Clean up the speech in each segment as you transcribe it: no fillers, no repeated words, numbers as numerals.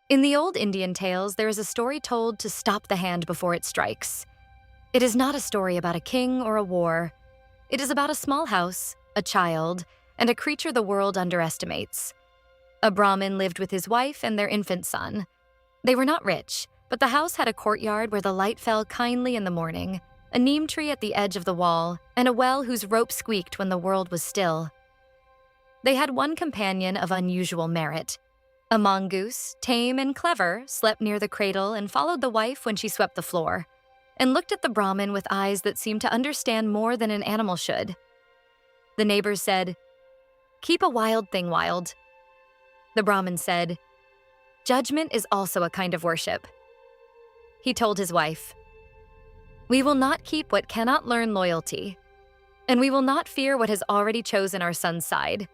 In the old Indian tales, there is a story told to stop the hand before it strikes. It is not a story about a king or a war. It is about a small house, a child, and a creature the world underestimates. A Brahmin lived with his wife and their infant son. They were not rich, but the house had a courtyard where the light fell kindly in the morning, a neem tree at the edge of the wall, and a well whose rope squeaked when the world was still. They had one companion of unusual merit. A mongoose, tame and clever, slept near the cradle and followed the wife when she swept the floor, and looked at the Brahmin with eyes that seemed to understand more than an animal should. The neighbors said, "Keep a wild thing wild." The Brahmin said, "Judgment is also a kind of worship." He told his wife, "We will not keep what cannot learn loyalty, and we will not fear what has already chosen our son's side."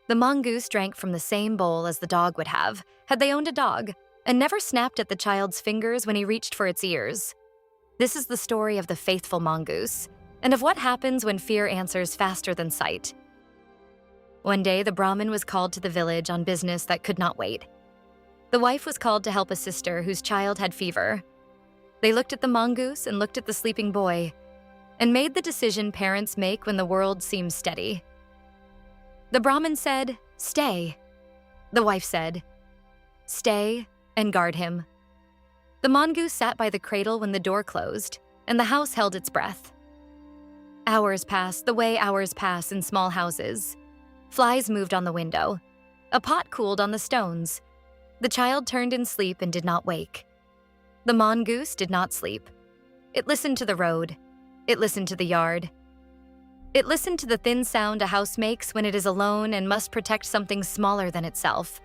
The mongoose drank from the same bowl as the dog would have, had they owned a dog, and never snapped at the child's fingers when he reached for its ears. This is the story of the faithful mongoose, and of what happens when fear answers faster than sight. One day, the Brahmin was called to the village on business that could not wait. The wife was called to help a sister whose child had fever. They looked at the mongoose and looked at the sleeping boy, and made the decision parents make when the world seems steady. The Brahmin said, "Stay." The wife said, "Stay and guard him." The mongoose sat by the cradle when the door closed, and the house held its breath. Hours passed the way hours pass in small houses. Flies moved on the window. A pot cooled on the stones. The child turned in sleep and did not wake. The mongoose did not sleep. It listened to the road. It listened to the yard. It listened to the thin sound a house makes when it is alone and must protect something smaller than itself.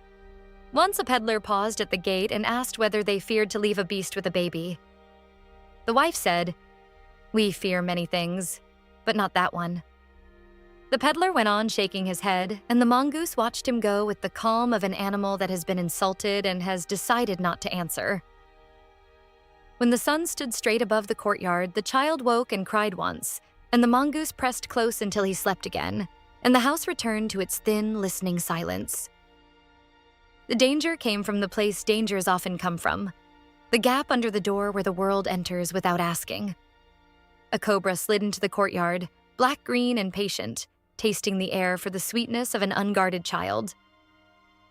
Once a peddler paused at the gate and asked whether they feared to leave a beast with a baby. The wife said, "We fear many things, but not that one." The peddler went on shaking his head, and the mongoose watched him go with the calm of an animal that has been insulted and has decided not to answer. When the sun stood straight above the courtyard, the child woke and cried once, and the mongoose pressed close until he slept again, and the house returned to its thin, listening silence. The danger came from the place dangers often come from, the gap under the door where the world enters without asking. A cobra slid into the courtyard, black-green and patient, tasting the air for the sweetness of an unguarded child.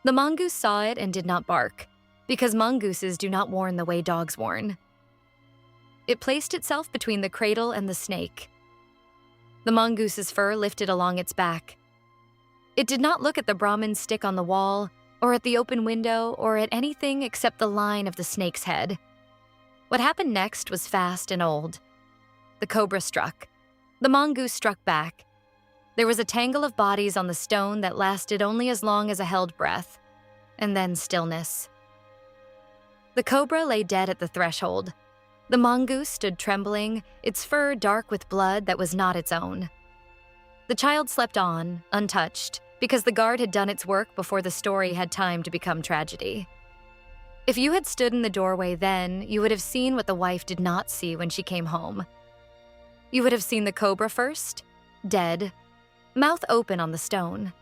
The mongoose saw it and did not bark, because mongooses do not warn the way dogs warn. It placed itself between the cradle and the snake. The mongoose's fur lifted along its back. It did not look at the Brahmin's stick on the wall, or at the open window, or at anything except the line of the snake's head. What happened next was fast and old. The cobra struck. The mongoose struck back. There was a tangle of bodies on the stone that lasted only as long as a held breath, and then stillness. The cobra lay dead at the threshold. The mongoose stood trembling, its fur dark with blood that was not its own. The child slept on, untouched, because the guard had done its work before the story had time to become tragedy. If you had stood in the doorway then, you would have seen what the wife did not see when she came home. You would have seen the cobra first, dead, mouth open on the stone.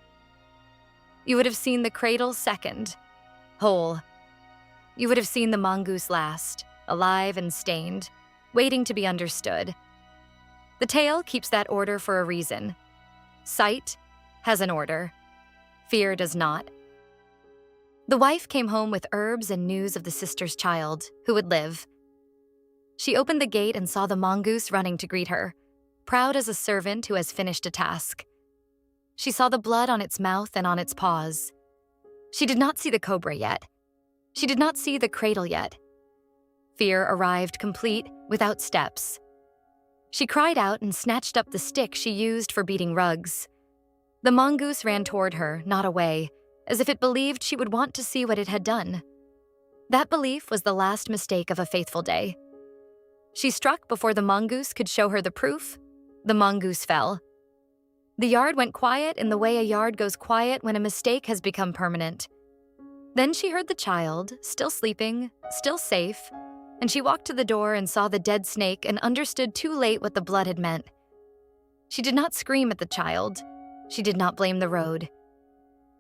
You would have seen the cradle second, whole. You would have seen the mongoose last, alive and stained, waiting to be understood. The tale keeps that order for a reason. Sight has an order. Fear does not. The wife came home with herbs and news of the sister's child, who would live. She opened the gate and saw the mongoose running to greet her, proud as a servant who has finished a task. She saw the blood on its mouth and on its paws. She did not see the cobra yet. She did not see the cradle yet. Fear arrived complete, without steps. She cried out and snatched up the stick she used for beating rugs. The mongoose ran toward her, not away, as if it believed she would want to see what it had done. That belief was the last mistake of a faithful day. She struck before the mongoose could show her the proof. The mongoose fell. The yard went quiet in the way a yard goes quiet when a mistake has become permanent. Then she heard the child, still sleeping, still safe, and she walked to the door and saw the dead snake and understood too late what the blood had meant. She did not scream at the child. She did not blame the road.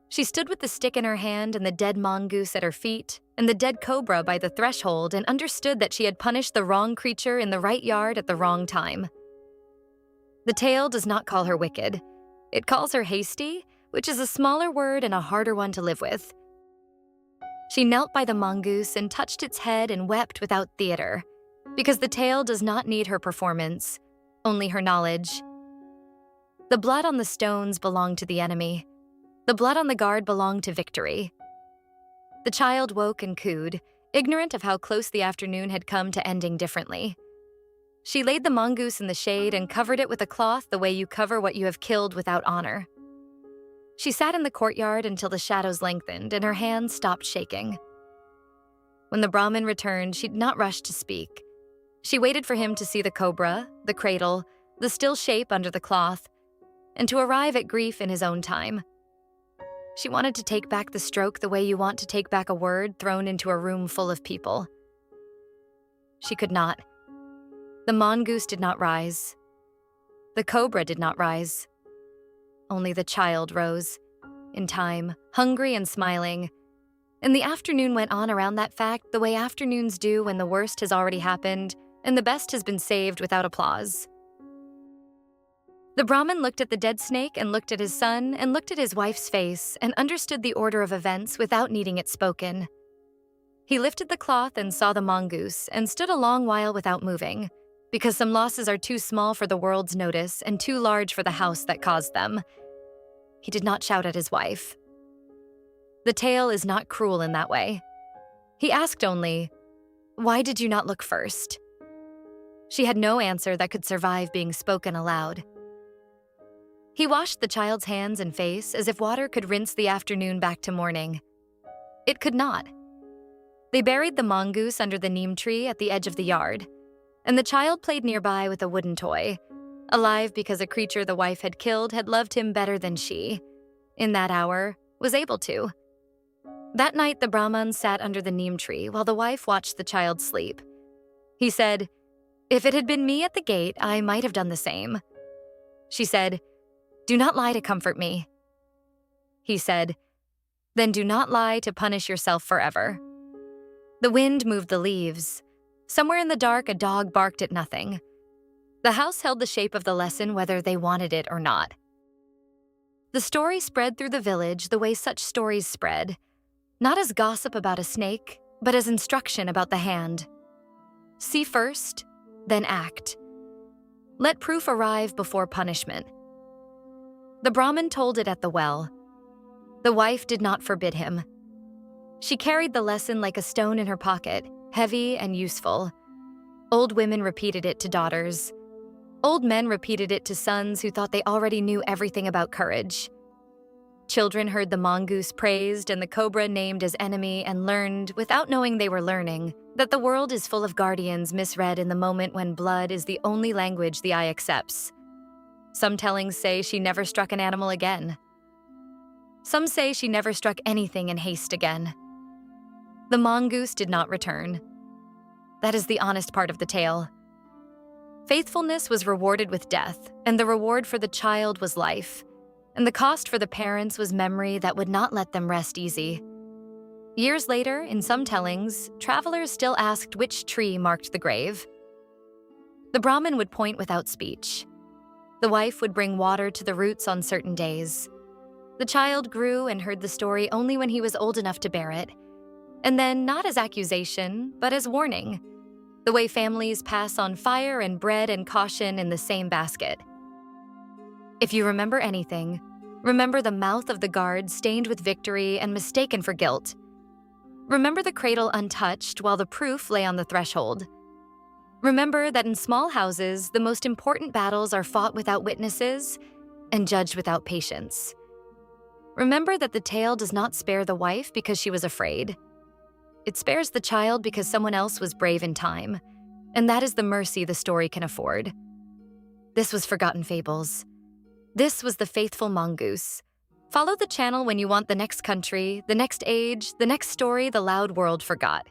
She stood with the stick in her hand and the dead mongoose at her feet, and the dead cobra by the threshold, and understood that she had punished the wrong creature in the right yard at the wrong time. The tale does not call her wicked. It calls her hasty, which is a smaller word and a harder one to live with. She knelt by the mongoose and touched its head and wept without theater, because the tale does not need her performance, only her knowledge. The blood on the stones belonged to the enemy. The blood on the guard belonged to victory. The child woke and cooed, ignorant of how close the afternoon had come to ending differently. She laid the mongoose in the shade and covered it with a cloth the way you cover what you have killed without honor. She sat in the courtyard until the shadows lengthened and her hands stopped shaking. When the Brahmin returned, she did not rush to speak. She waited for him to see the cobra, the cradle, the still shape under the cloth, and to arrive at grief in his own time. She wanted to take back the stroke the way you want to take back a word thrown into a room full of people. She could not. The mongoose did not rise. The cobra did not rise. Only the child rose, in time, hungry and smiling. And the afternoon went on around that fact the way afternoons do when the worst has already happened and the best has been saved without applause. The Brahmin looked at the dead snake and looked at his son and looked at his wife's face and understood the order of events without needing it spoken. He lifted the cloth and saw the mongoose and stood a long while without moving, because some losses are too small for the world's notice and too large for the house that caused them. He did not shout at his wife. The tale is not cruel in that way. He asked only, "Why did you not look first?" She had no answer that could survive being spoken aloud. He washed the child's hands and face as if water could rinse the afternoon back to morning. It could not. They buried the mongoose under the neem tree at the edge of the yard, and the child played nearby with a wooden toy, alive because a creature the wife had killed had loved him better than she, in that hour, was able to. That night, the Brahman sat under the neem tree while the wife watched the child sleep. He said, "If it had been me at the gate, I might have done the same." She said, "Do not lie to comfort me." He said, "Then do not lie to punish yourself forever." The wind moved the leaves. Somewhere in the dark, a dog barked at nothing. The house held the shape of the lesson whether they wanted it or not. The story spread through the village the way such stories spread, not as gossip about a snake, but as instruction about the hand. See first, then act. Let proof arrive before punishment. The Brahmin told it at the well. The wife did not forbid him. She carried the lesson like a stone in her pocket, heavy and useful. Old women repeated it to daughters. Old men repeated it to sons who thought they already knew everything about courage. Children heard the mongoose praised and the cobra named as enemy and learned, without knowing they were learning, that the world is full of guardians misread in the moment when blood is the only language the eye accepts. Some tellings say she never struck an animal again. Some say she never struck anything in haste again. The mongoose did not return. That is the honest part of the tale. Faithfulness was rewarded with death, and the reward for the child was life, and the cost for the parents was memory that would not let them rest easy. Years later, in some tellings, travelers still asked which tree marked the grave. The Brahmin would point without speech. The wife would bring water to the roots on certain days. The child grew and heard the story only when he was old enough to bear it, and then not as accusation, but as warning, the way families pass on fire and bread and caution in the same basket. If you remember anything, remember the mouth of the guard stained with victory and mistaken for guilt. Remember the cradle untouched while the proof lay on the threshold. Remember that in small houses, the most important battles are fought without witnesses and judged without patience. Remember that the tale does not spare the wife because she was afraid. It spares the child because someone else was brave in time, and that is the mercy the story can afford. This was Forgotten Fables. This was the Faithful Mongoose. Follow the channel when you want the next country, the next age, the next story the loud world forgot.